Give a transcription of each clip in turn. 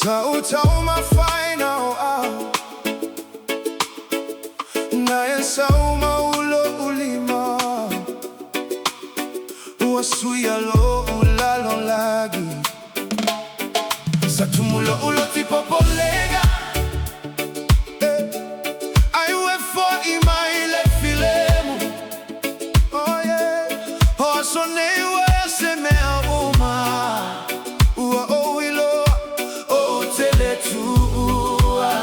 Sauta umafina naye sauma ulo ulima uasuya lo ulalo lagi satumulo ulo tipopolega aiwe fo imaile filemu oh yeah oh sonewe semea uma ua oh ilo oh teletua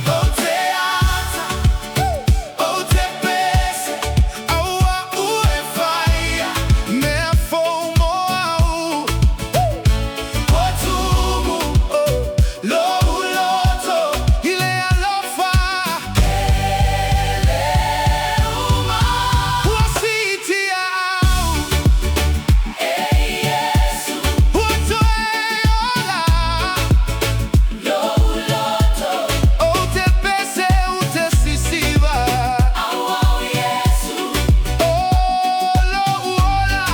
oh teata oh tepese aua uefaya mea fomo au otumu lo uloto ile alofa ele uma uasitia au Iesu utoeola lo uloto o tepese utesisiva au Iesu lo uola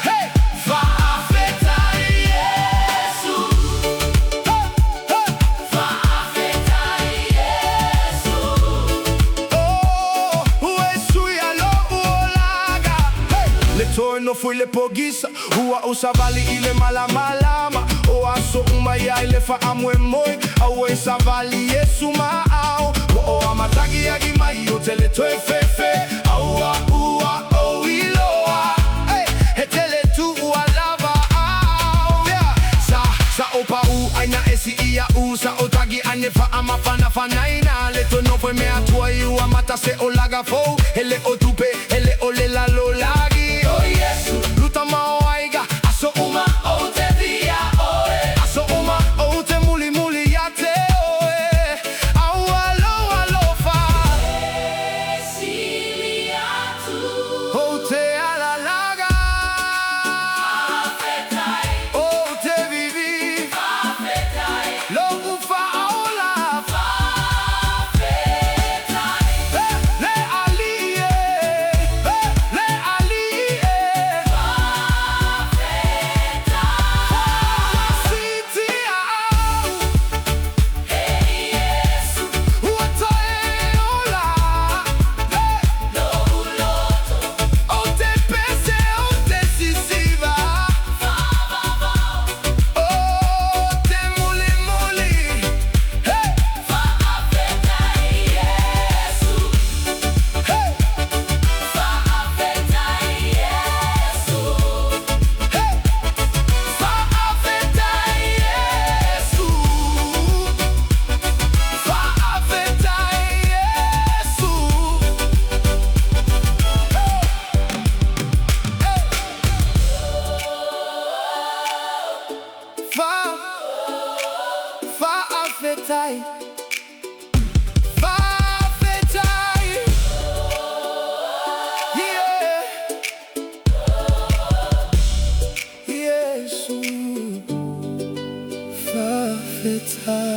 hey faafeta Iesu faafeta Iesu uesuya lo uolaga hey letono fui le pogisa ua usavali ile malamalama o aso umaya ile fa amwemoi au savali Yesu maao o amatagi yagima yote letoe fefe au ua o iloa hey hetele tu ualava au yeah sa opa u aina ia sa otagi anefa amafana fanaina letono fue me atua yu amatase olaga fo ele otupe ele ole lalo lagi oh Yesu luta maoaiga aso uma o te dia oe aso uma o te muli muli yate oe au alo fa esiliatu o te alalaga afetai o te vivi afetai lo ufa ola afetai le alie sitia au Iesu utoeola lo uloto o tepese o tesisiva o te muli muli hey faafeta Iesu hey faafeta Iesu hey faafeta Iesu faafeta Iesu faafetai faafetai yeah Iesu faafetai